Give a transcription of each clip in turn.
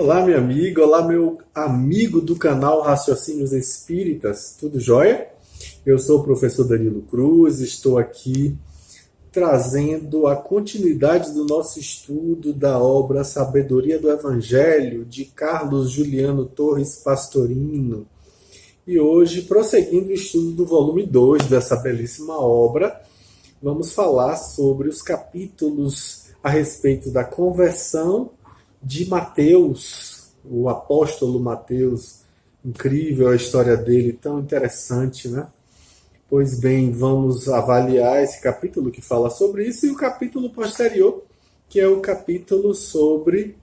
Olá, minha amiga, olá, meu amigo do canal Raciocínios Espíritas, tudo jóia? Eu sou o professor Danilo Cruz, estou aqui trazendo a continuidade do nosso estudo da obra Sabedoria do Evangelho, de Carlos Juliano Torres Pastorino. E hoje, prosseguindo o estudo do volume 2 dessa belíssima obra, vamos falar sobre os capítulos a respeito da conversão de Mateus, o apóstolo Mateus. Incrível a história dele, tão interessante, né? Pois bem, vamos avaliar esse capítulo que fala sobre isso e o capítulo posterior, que é o capítulo sobre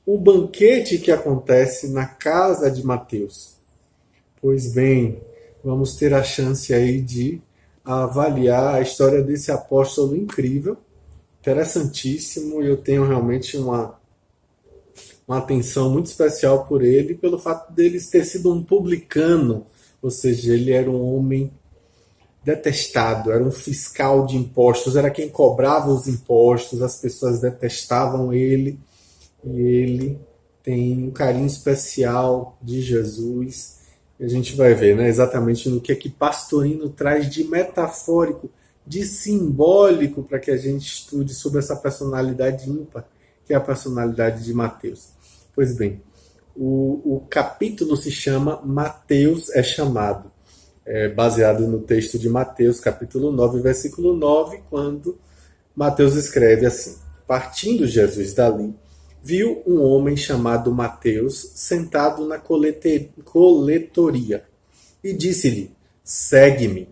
o banquete que acontece na casa de Mateus. Pois bem, vamos ter a chance aí de avaliar a história desse apóstolo incrível, interessantíssimo, e eu tenho realmente uma atenção muito especial por ele, pelo fato dele ter sido um publicano, ou seja, ele era um homem detestado, era um fiscal de impostos, era quem cobrava os impostos, as pessoas detestavam ele, e ele tem um carinho especial de Jesus, e a gente vai ver, né, exatamente no que Pastorino traz de metafórico, de simbólico, para que a gente estude sobre essa personalidade ímpar, que é a personalidade de Mateus. Pois bem, o capítulo se chama Mateus é chamado, baseado no texto de Mateus, capítulo 9, versículo 9, quando Mateus escreve assim: partindo Jesus dali, viu um homem chamado Mateus sentado na coletoria e disse-lhe: segue-me.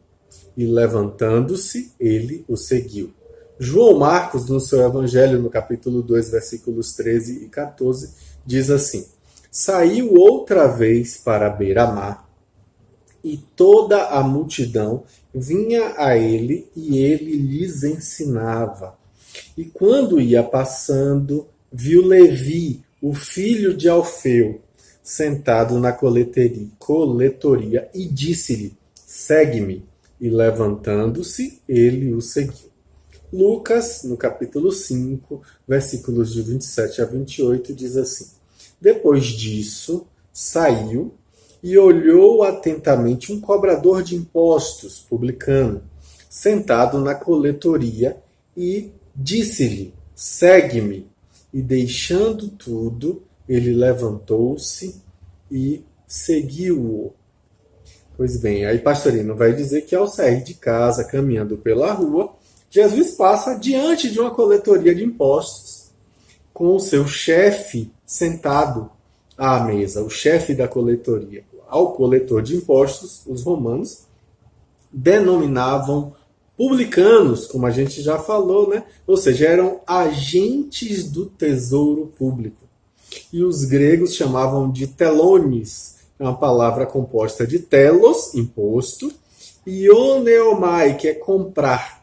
E levantando-se, ele o seguiu. João Marcos, no seu Evangelho, no capítulo 2, versículos 13 e 14, diz assim: saiu outra vez para a beira-mar, e toda a multidão vinha a ele, e ele lhes ensinava. E quando ia passando, viu Levi, o filho de Alfeu, sentado na coletoria, e disse-lhe: segue-me. E levantando-se, ele o seguiu. Lucas, no capítulo 5, versículos de 27 a 28, diz assim: depois disso, saiu e olhou atentamente um cobrador de impostos, publicano, sentado na coletoria, e disse-lhe: segue-me. E deixando tudo, ele levantou-se e seguiu-o. Pois bem, aí Pastorino vai dizer que ao sair de casa, caminhando pela rua, Jesus passa diante de uma coletoria de impostos, com o seu chefe sentado à mesa, o chefe da coletoria. Ao coletor de impostos, os romanos denominavam publicanos, como a gente já falou, né? Ou seja, eram agentes do tesouro público. E os gregos chamavam de telones, é uma palavra composta de telos, imposto, e oneomai, que é comprar.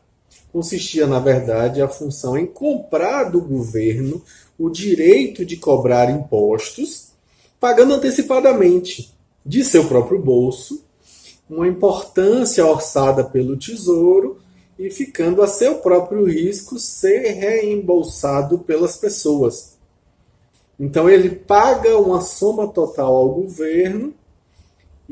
Consistia, na verdade, a função em comprar do governo o direito de cobrar impostos, pagando antecipadamente, de seu próprio bolso, uma importância orçada pelo tesouro e ficando a seu próprio risco ser reembolsado pelas pessoas. Então ele paga uma soma total ao governo,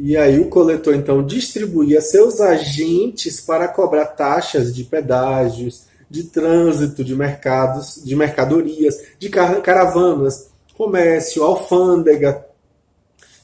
e aí o coletor então distribuía seus agentes para cobrar taxas de pedágios, de trânsito de mercados, de mercadorias, de caravanas, comércio, alfândega,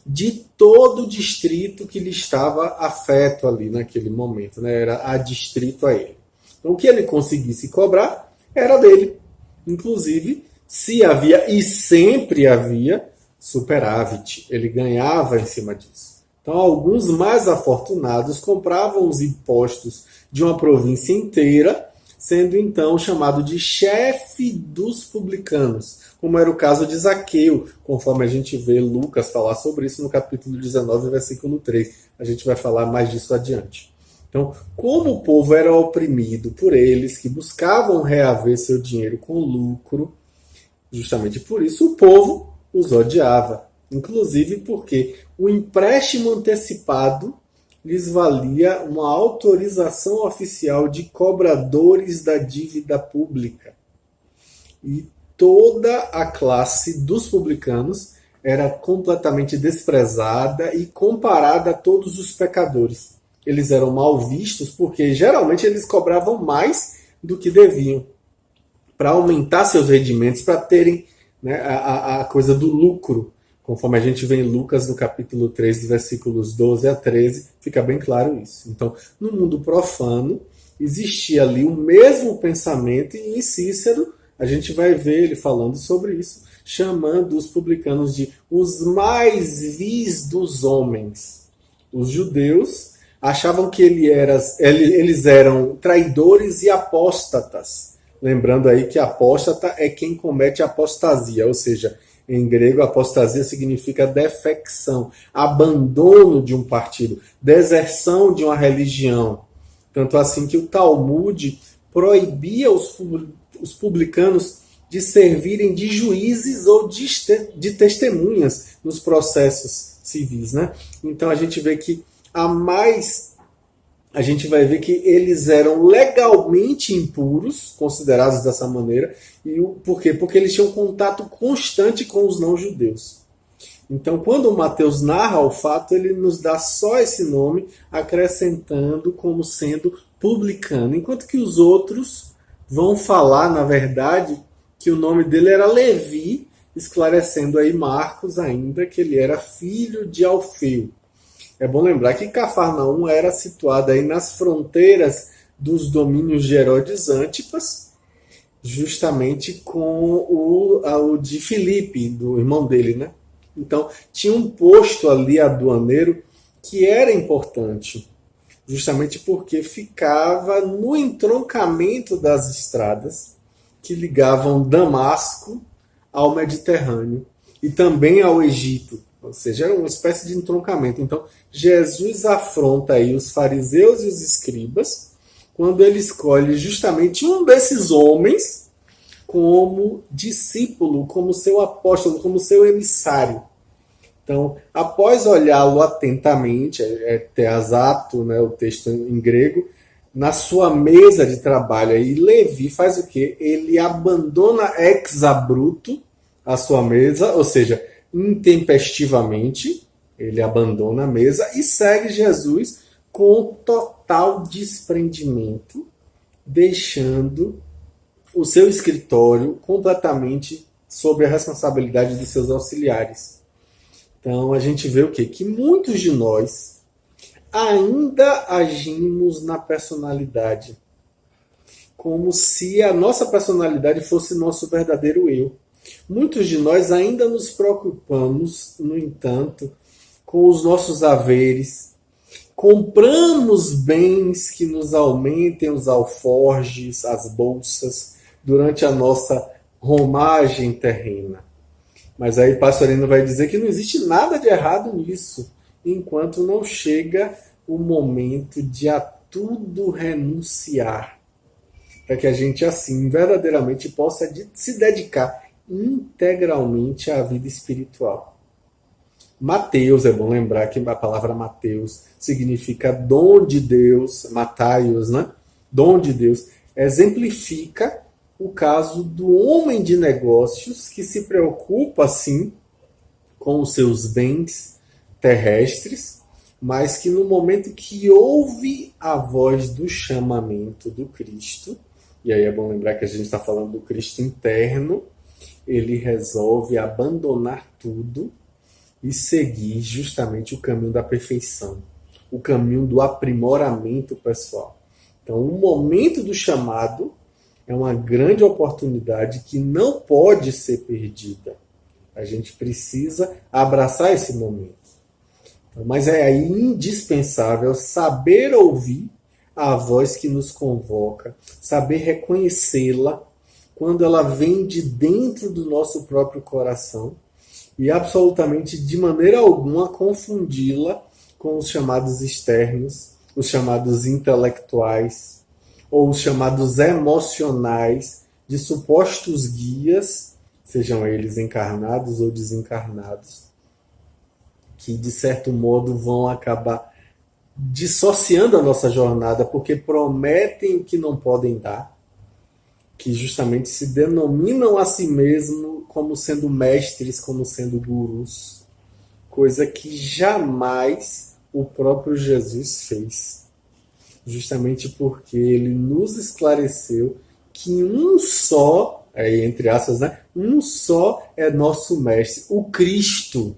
de todo o distrito que lhe estava afeto ali naquele momento, né? Era adstrito a ele. Então o que ele conseguisse cobrar era dele. Inclusive, se havia, e sempre havia, superávit. Ele ganhava em cima disso. Então, alguns mais afortunados compravam os impostos de uma província inteira, sendo então chamado de chefe dos publicanos, como era o caso de Zaqueu, conforme a gente vê Lucas falar sobre isso no capítulo 19, versículo 3. A gente vai falar mais disso adiante. Então, como o povo era oprimido por eles, que buscavam reaver seu dinheiro com lucro, justamente por isso o povo os odiava. Inclusive porque o empréstimo antecipado lhes valia uma autorização oficial de cobradores da dívida pública. E toda a classe dos publicanos era completamente desprezada e comparada a todos os pecadores. Eles eram mal vistos porque geralmente eles cobravam mais do que deviam para aumentar seus rendimentos, para terem, né, a coisa do lucro. Conforme a gente vê em Lucas, no capítulo 3, versículos 12 a 13, fica bem claro isso. Então, no mundo profano, existia ali o mesmo pensamento, e em Cícero a gente vai ver ele falando sobre isso, chamando os publicanos de os mais vis dos homens. Os judeus achavam que eles eram traidores e apóstatas. Lembrando aí que apóstata é quem comete apostasia, ou seja, em grego, apostasia significa defecção, abandono de um partido, deserção de uma religião. Tanto assim que o Talmud proibia os publicanos de servirem de juízes ou de testemunhas nos processos civis, né? Então a gente vê que a gente vai ver que eles eram legalmente impuros, considerados dessa maneira. E por quê? Porque eles tinham contato constante com os não-judeus. Então, quando o Mateus narra o fato, ele nos dá só esse nome, acrescentando como sendo publicano. Enquanto que os outros vão falar, na verdade, que o nome dele era Levi, esclarecendo aí Marcos ainda que ele era filho de Alfeu. É bom lembrar que Cafarnaum era situada aí nas fronteiras dos domínios de Herodes Antipas, justamente com o de Filipe, do irmão dele, né? Então, tinha um posto ali aduaneiro que era importante, justamente porque ficava no entroncamento das estradas que ligavam Damasco ao Mediterrâneo e também ao Egito. Ou seja, era uma espécie de entroncamento. Então, Jesus afronta aí os fariseus e os escribas quando ele escolhe justamente um desses homens como discípulo, como seu apóstolo, como seu emissário. Então, após olhá-lo atentamente, teasato, né, o texto em grego, na sua mesa de trabalho, aí Levi faz o quê? Ele abandona ex abrupto a sua mesa, ou seja, intempestivamente, ele abandona a mesa e segue Jesus com total desprendimento, deixando o seu escritório completamente sob a responsabilidade de seus auxiliares. Então a gente vê o quê? Que muitos de nós ainda agimos na personalidade, como se a nossa personalidade fosse nosso verdadeiro eu. Muitos de nós ainda nos preocupamos, no entanto, com os nossos haveres, compramos bens que nos aumentem os alforjes, as bolsas, durante a nossa romagem terrena. Mas aí Pastorino vai dizer que não existe nada de errado nisso, enquanto não chega o momento de a tudo renunciar, para que a gente assim verdadeiramente possa se dedicar integralmente à vida espiritual. Mateus, é bom lembrar que a palavra Mateus significa dom de Deus, Mataios, né? Dom de Deus, exemplifica o caso do homem de negócios que se preocupa, sim, com os seus bens terrestres, mas que no momento que ouve a voz do chamamento do Cristo, e aí é bom lembrar que a gente está falando do Cristo interno, ele resolve abandonar tudo e seguir justamente o caminho da perfeição, o caminho do aprimoramento pessoal. Então, o momento do chamado é uma grande oportunidade que não pode ser perdida. A gente precisa abraçar esse momento. Mas é aí indispensável saber ouvir a voz que nos convoca, saber reconhecê-la quando ela vem de dentro do nosso próprio coração e absolutamente de maneira alguma confundi-la com os chamados externos, os chamados intelectuais ou os chamados emocionais de supostos guias, sejam eles encarnados ou desencarnados, que de certo modo vão acabar dissociando a nossa jornada porque prometem o que não podem dar, que justamente se denominam a si mesmo como sendo mestres, como sendo gurus, coisa que jamais o próprio Jesus fez. Justamente porque ele nos esclareceu que um só, entre aspas, né? Um só é nosso mestre, o Cristo.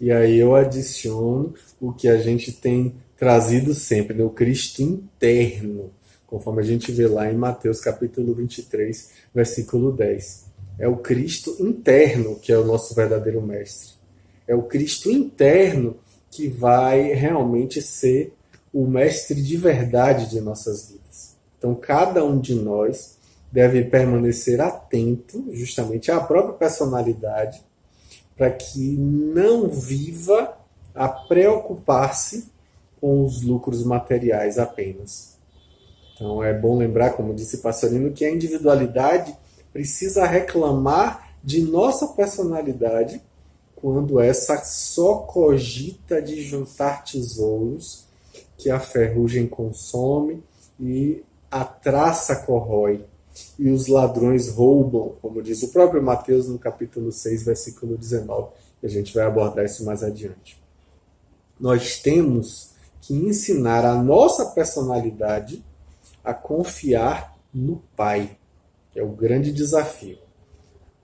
E aí eu adiciono o que a gente tem trazido sempre, né? O Cristo interno, conforme a gente vê lá em Mateus capítulo 23, versículo 10. É o Cristo interno que é o nosso verdadeiro mestre. É o Cristo interno que vai realmente ser o mestre de verdade de nossas vidas. Então, cada um de nós deve permanecer atento justamente à própria personalidade, para que não viva a preocupar-se com os lucros materiais apenas. Então, é bom lembrar, como disse Pastorino, que a individualidade precisa reclamar de nossa personalidade quando essa só cogita de juntar tesouros que a ferrugem consome e a traça corrói, e os ladrões roubam, como diz o próprio Mateus no capítulo 6, versículo 19. E a gente vai abordar isso mais adiante. Nós temos que ensinar a nossa personalidade a confiar no Pai, que é o grande desafio.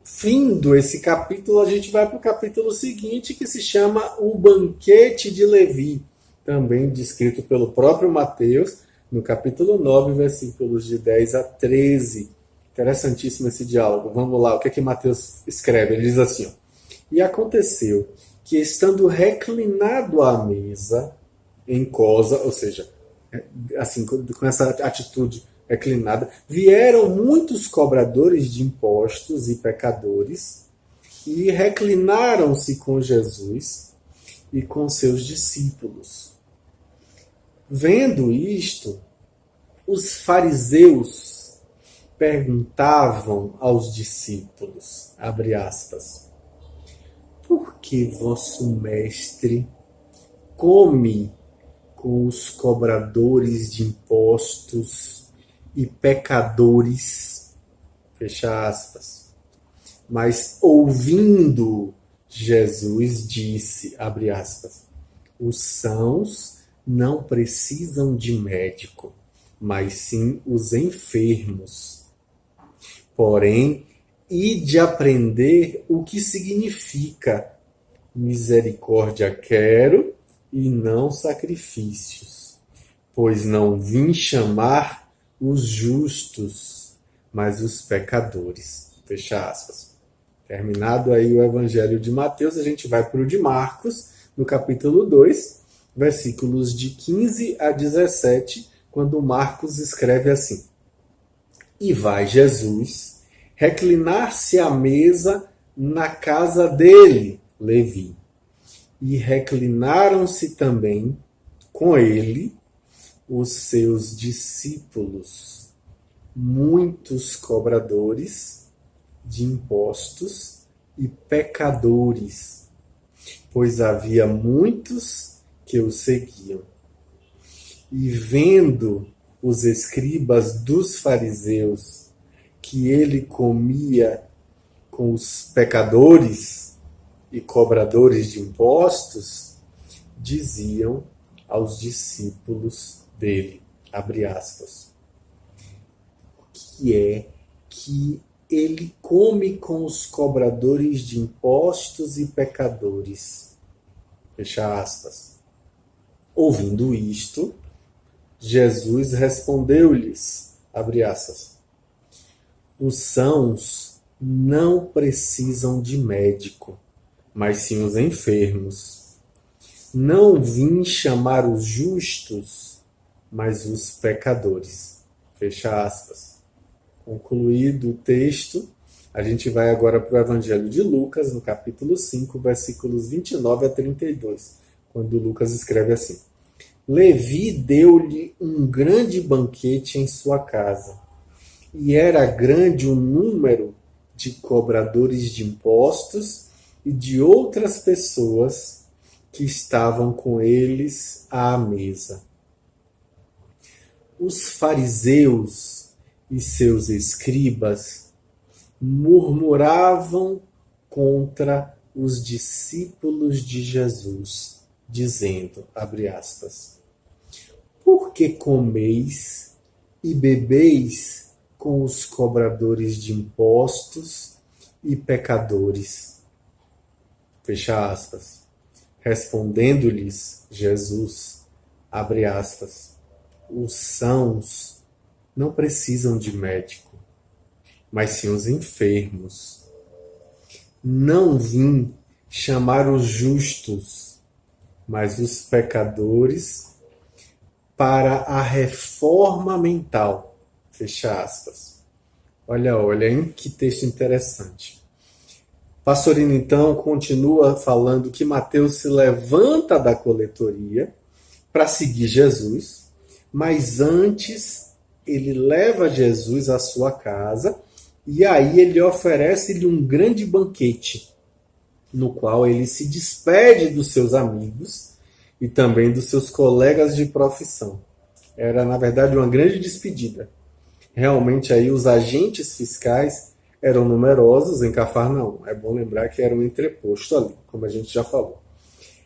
Findo esse capítulo, a gente vai para o capítulo seguinte, que se chama O Banquete de Levi, também descrito pelo próprio Mateus, no capítulo 9, versículos de 10 a 13. Interessantíssimo esse diálogo. Vamos lá, o que é que Mateus escreve? Ele diz assim, ó, e aconteceu que, estando reclinado à mesa, em cosa, ou seja, assim, com essa atitude reclinada, vieram muitos cobradores de impostos e pecadores e reclinaram-se com Jesus e com seus discípulos. Vendo isto, os fariseus perguntavam aos discípulos, abre aspas, por que vosso mestre come com os cobradores de impostos e pecadores, fecha aspas. Mas ouvindo, Jesus disse, abre aspas, os sãos não precisam de médico, mas sim os enfermos. Porém, ide aprender o que significa misericórdia quero e não sacrifícios, pois não vim chamar os justos, mas os pecadores. Fecha aspas. Terminado aí o Evangelho de Mateus, a gente vai para o de Marcos, no capítulo 2, versículos de 15 a 17, quando Marcos escreve assim, e vai Jesus reclinar-se à mesa na casa dele, Levi. E reclinaram-se também com ele os seus discípulos, muitos cobradores de impostos e pecadores, pois havia muitos que o seguiam. E vendo os escribas dos fariseus que ele comia com os pecadores e cobradores de impostos, diziam aos discípulos dele, abre aspas, o que é que ele come com os cobradores de impostos e pecadores? Fecha aspas. Ouvindo isto, Jesus respondeu-lhes, abre aspas, os sãos não precisam de médico, mas sim os enfermos. Não vim chamar os justos, mas os pecadores. Fecha aspas. Concluído o texto, a gente vai agora para o Evangelho de Lucas, no capítulo 5, versículos 29 a 32, quando Lucas escreve assim. Levi deu-lhe um grande banquete em sua casa, e era grande o número de cobradores de impostos e de outras pessoas que estavam com eles à mesa. Os fariseus e seus escribas murmuravam contra os discípulos de Jesus, dizendo, abre aspas, por que comeis e bebeis com os cobradores de impostos e pecadores? Fecha aspas. Respondendo-lhes Jesus, abre aspas, os sãos não precisam de médico, mas sim os enfermos. Não vim chamar os justos, mas os pecadores para a reforma mental. Fecha aspas. Olha, hein? Que texto interessante. Pastorino, então, continua falando que Mateus se levanta da coletoria para seguir Jesus, mas antes ele leva Jesus à sua casa e aí ele oferece-lhe um grande banquete, no qual ele se despede dos seus amigos e também dos seus colegas de profissão. Era, na verdade, uma grande despedida. Realmente aí os agentes fiscais eram numerosos em Cafarnaum. É bom lembrar que era um entreposto ali, como a gente já falou.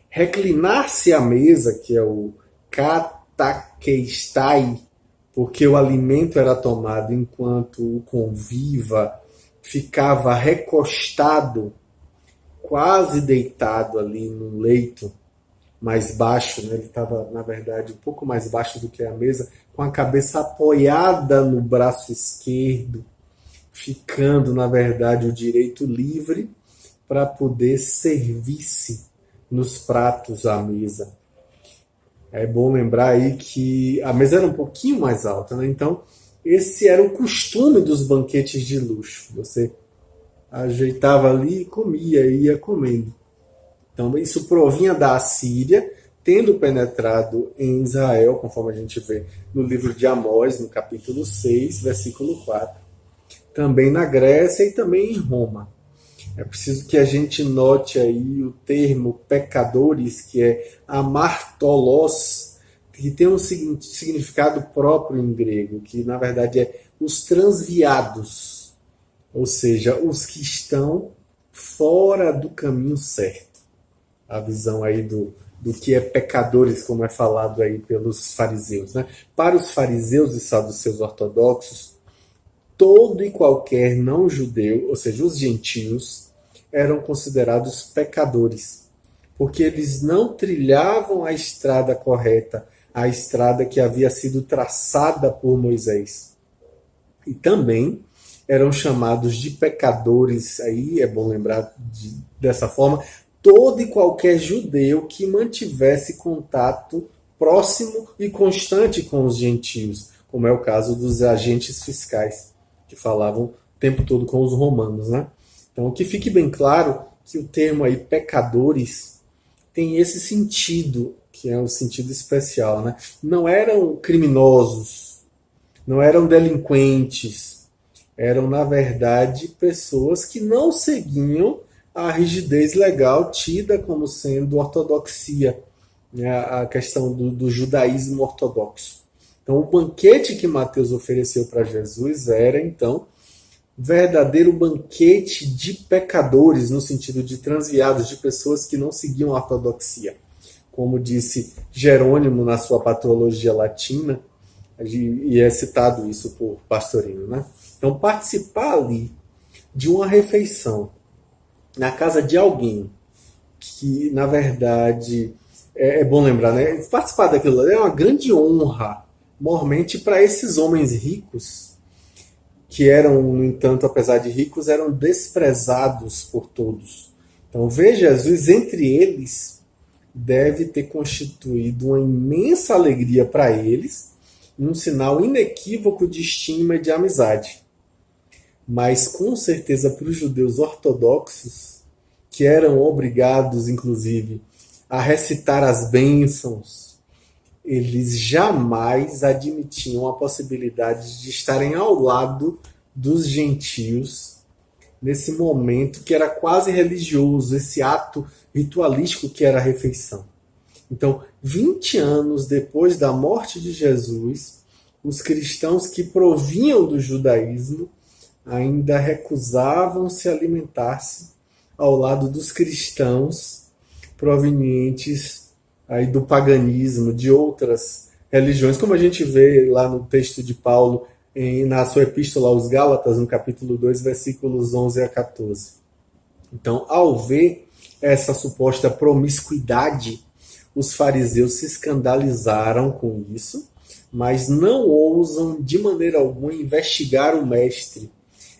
Reclinar-se à mesa, que é o katakeistai, porque o alimento era tomado enquanto o conviva ficava recostado, quase deitado ali num leito mais baixo, né? Ele estava, na verdade, um pouco mais baixo do que a mesa, com a cabeça apoiada no braço esquerdo, ficando, na verdade, o direito livre para poder servir-se nos pratos à mesa. É bom lembrar aí que a mesa era um pouquinho mais alta, né? Então, esse era o costume dos banquetes de luxo. Você ajeitava ali e comia, ia comendo. Então, isso provinha da Assíria, tendo penetrado em Israel, conforme a gente vê no livro de Amós, no capítulo 6, versículo 4. Também na Grécia e também em Roma. É preciso que a gente note aí o termo pecadores, que é amartolos, que tem um significado próprio em grego, que na verdade é os transviados, ou seja, os que estão fora do caminho certo. A visão aí do que é pecadores, como é falado aí pelos fariseus, né? Para os fariseus e saduceus ortodoxos, todo e qualquer não-judeu, ou seja, os gentios, eram considerados pecadores, porque eles não trilhavam a estrada correta, a estrada que havia sido traçada por Moisés. E também eram chamados de pecadores, aí é bom lembrar dessa forma, todo e qualquer judeu que mantivesse contato próximo e constante com os gentios, como é o caso dos agentes fiscais, que falavam o tempo todo com os romanos, né? Então, que fique bem claro que o termo aí pecadores tem esse sentido, que é um sentido especial, né? Não eram criminosos, não eram delinquentes, eram, na verdade, pessoas que não seguiam a rigidez legal tida como sendo ortodoxia, né? A questão do judaísmo ortodoxo. Então, o banquete que Mateus ofereceu para Jesus era, então, verdadeiro banquete de pecadores, no sentido de transviados, de pessoas que não seguiam a ortodoxia. Como disse Jerônimo na sua patrologia latina, e é citado isso por Pastorino, né? Então, participar ali de uma refeição na casa de alguém que, na verdade, é bom lembrar, né? Participar daquilo é uma grande honra, mormente para esses homens ricos, que eram, no entanto, apesar de ricos, eram desprezados por todos. Então, ver Jesus entre eles deve ter constituído uma imensa alegria para eles, e um sinal inequívoco de estima e de amizade. Mas, com certeza, para os judeus ortodoxos, que eram obrigados, inclusive, a recitar as bênçãos, eles jamais admitiam a possibilidade de estarem ao lado dos gentios nesse momento que era quase religioso, esse ato ritualístico que era a refeição. Então, 20 anos depois da morte de Jesus, os cristãos que provinham do judaísmo ainda recusavam se alimentar-se ao lado dos cristãos provenientes aí do paganismo, de outras religiões, como a gente vê lá no texto de Paulo, na sua epístola aos Gálatas, no capítulo 2, versículos 11 a 14. Então, ao ver essa suposta promiscuidade, os fariseus se escandalizaram com isso, mas não ousam de maneira alguma investigar o mestre.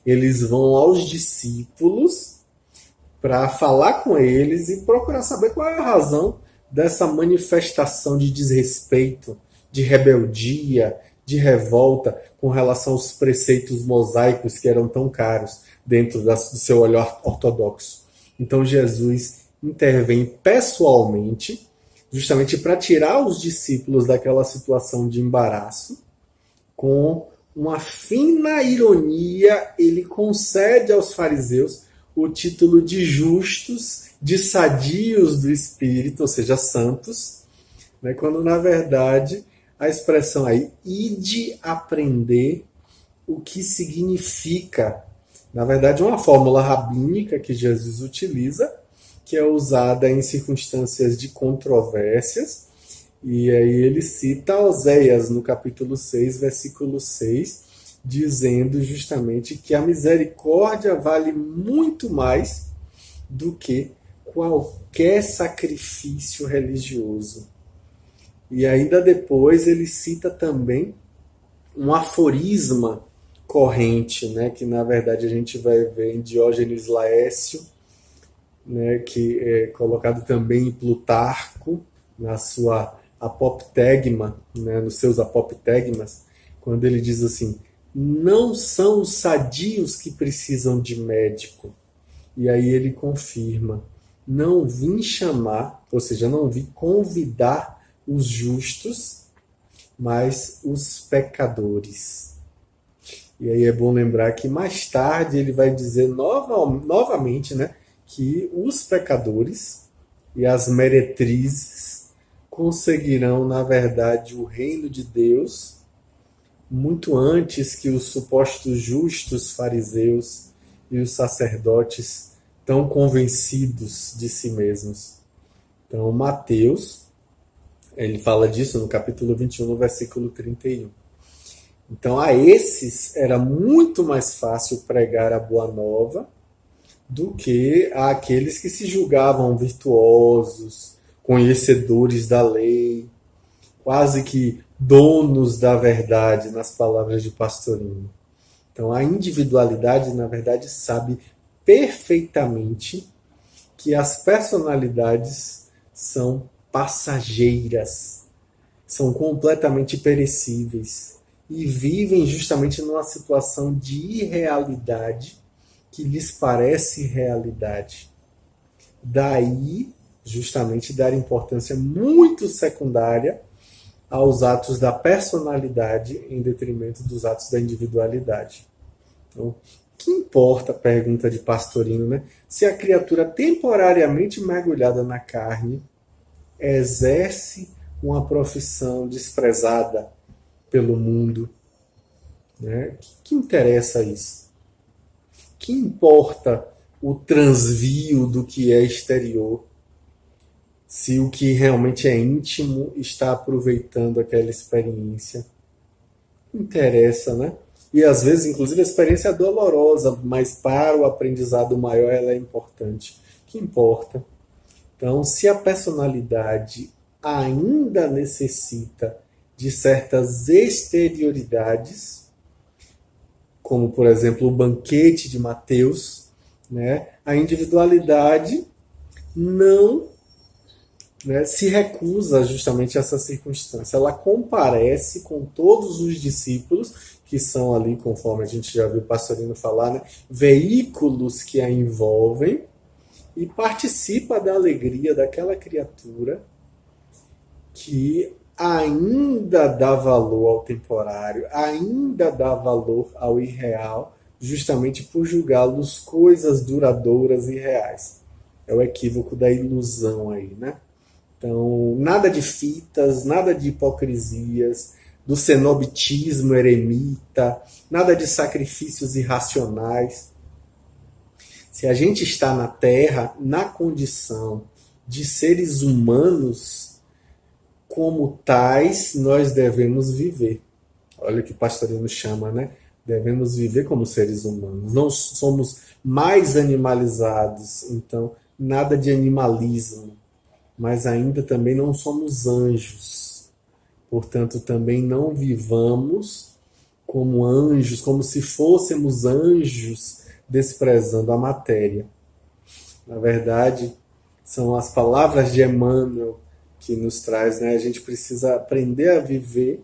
Eles vão aos discípulos para falar com eles e procurar saber qual é a razão dessa manifestação de desrespeito, de rebeldia, de revolta com relação aos preceitos mosaicos que eram tão caros dentro do seu olhar ortodoxo. Então Jesus intervém pessoalmente, justamente para tirar os discípulos daquela situação de embaraço. Com uma fina ironia, ele concede aos fariseus o título de justos, de sadios do espírito, ou seja, santos, né? Quando na verdade a expressão aí, ide aprender o que significa, na verdade, uma fórmula rabínica que Jesus utiliza, que é usada em circunstâncias de controvérsias, e aí ele cita Oséias no capítulo 6, versículo 6, dizendo justamente que a misericórdia vale muito mais do que qualquer sacrifício religioso. E ainda depois ele cita também um aforisma corrente, né, que na verdade a gente vai ver em Diógenes Laércio, né, que é colocado também em Plutarco, na sua apoptegma, né, nos seus apoptegmas, quando ele diz assim: não são os sadios que precisam de médico. E aí ele confirma: não vim chamar, ou seja, não vim convidar os justos, mas os pecadores. E aí é bom lembrar que mais tarde ele vai dizer novamente, né, que os pecadores e as meretrizes conseguirão, na verdade, o reino de Deus muito antes que os supostos justos fariseus e os sacerdotes tão convencidos de si mesmos. Então, Mateus, ele fala disso no capítulo 21, no versículo 31. Então, a esses era muito mais fácil pregar a boa nova do que àqueles que se julgavam virtuosos, conhecedores da lei, quase que donos da verdade, nas palavras de Pastorino. Então, a individualidade, na verdade, sabe perfeitamente que as personalidades são passageiras, são completamente perecíveis e vivem justamente numa situação de irrealidade que lhes parece realidade. Daí, justamente, dar importância muito secundária aos atos da personalidade em detrimento dos atos da individualidade. Então, o que importa, pergunta de Pastorino, né? Se a criatura temporariamente mergulhada na carne exerce uma profissão desprezada pelo mundo, né? Que interessa isso? Que importa o transvio do que é exterior, se o que realmente é íntimo está aproveitando aquela experiência? Interessa, né? E às vezes, inclusive, a experiência é dolorosa, mas para o aprendizado maior ela é importante. Que importa? Então, se a personalidade ainda necessita de certas exterioridades, como, por exemplo, o banquete de Mateus, né, a individualidade não, né, se recusa justamente a essa circunstância. Ela comparece com todos os discípulos, que são ali, conforme a gente já viu o Pastorino falar, né, veículos que a envolvem, e participa da alegria daquela criatura que ainda dá valor ao temporário, ainda dá valor ao irreal, justamente por julgá-los coisas duradouras e reais. É o equívoco da ilusão aí, né? Então, nada de fitas, nada de hipocrisias, do cenobitismo eremita, nada de sacrifícios irracionais. Se a gente está na Terra, na condição de seres humanos, como tais, nós devemos viver. Olha o que o Pastorino chama, né? Devemos viver como seres humanos. Não somos mais animalizados, então nada de animalismo. Mas ainda também não somos anjos. Portanto, também não vivamos como anjos, como se fôssemos anjos desprezando a matéria. Na verdade, são as palavras de Emmanuel que nos traz, né? A gente precisa aprender a viver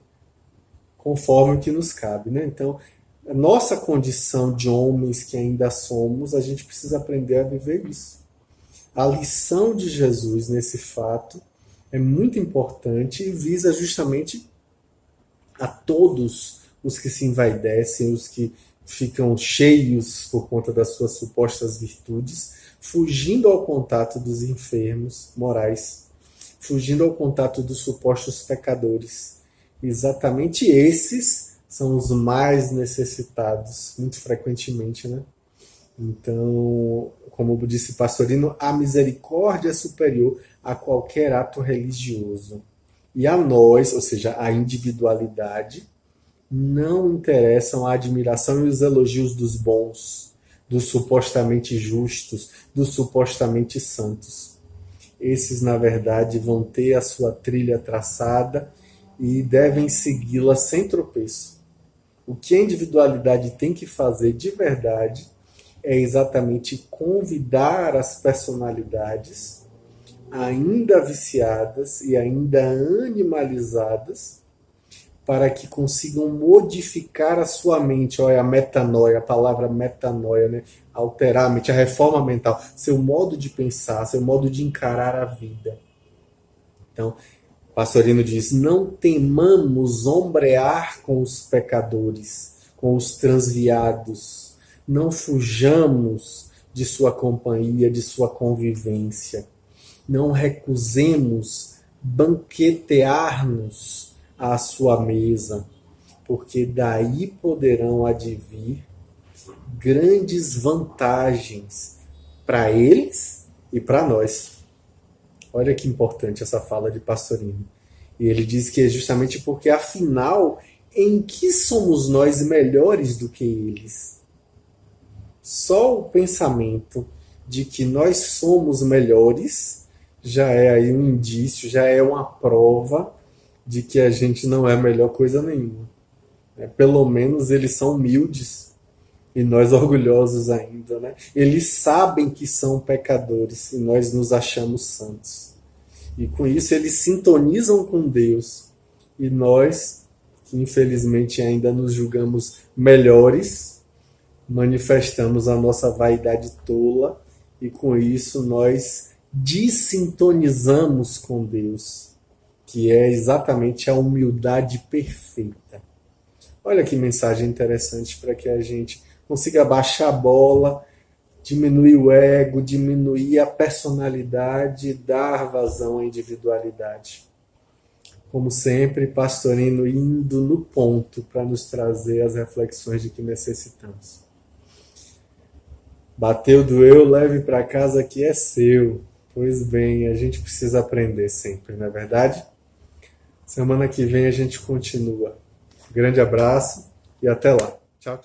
conforme o que nos cabe, né? Então, a nossa condição de homens que ainda somos, a gente precisa aprender a viver isso. A lição de Jesus nesse fato é muito importante e visa justamente a todos os que se envaidecem, os que ficam cheios por conta das suas supostas virtudes, fugindo ao contato dos enfermos morais, fugindo ao contato dos supostos pecadores. Exatamente esses são os mais necessitados, muito frequentemente, né? Então, como disse Pastorino, a misericórdia é superior a qualquer ato religioso. E a nós, ou seja, a individualidade, não interessam a admiração e os elogios dos bons, dos supostamente justos, dos supostamente santos. Esses, na verdade, vão ter a sua trilha traçada e devem segui-la sem tropeço. O que a individualidade tem que fazer de verdade é exatamente convidar as personalidades ainda viciadas e ainda animalizadas para que consigam modificar a sua mente. Olha, a metanoia, a palavra metanoia, né? Alterar a mente, a reforma mental, seu modo de pensar, seu modo de encarar a vida. Então, Pastorino diz, não temamos ombrear com os pecadores, com os transviados, não fujamos de sua companhia, de sua convivência, não recusemos banquetear-nos à sua mesa, porque daí poderão advir grandes vantagens para eles e para nós. Olha que importante essa fala de Pastorino. E ele diz que é justamente porque, afinal, em que somos nós melhores do que eles? Só o pensamento de que nós somos melhores já é aí um indício, já é uma prova de que a gente não é a melhor coisa nenhuma. Pelo menos eles são humildes e nós orgulhosos ainda, né? Eles sabem que são pecadores e nós nos achamos santos. E com isso eles sintonizam com Deus. E nós, que infelizmente ainda nos julgamos melhores, manifestamos a nossa vaidade tola e com isso nós desintonizamos com Deus, que é exatamente a humildade perfeita. Olha que mensagem interessante para que a gente consiga baixar a bola, diminuir o ego, diminuir a personalidade, dar vazão à individualidade. Como sempre, Pastorino indo no ponto para nos trazer as reflexões de que necessitamos. Bateu, doeu, leve para casa que é seu. Pois bem, a gente precisa aprender sempre, não é verdade? Semana que vem a gente continua. Grande abraço e até lá. Tchau.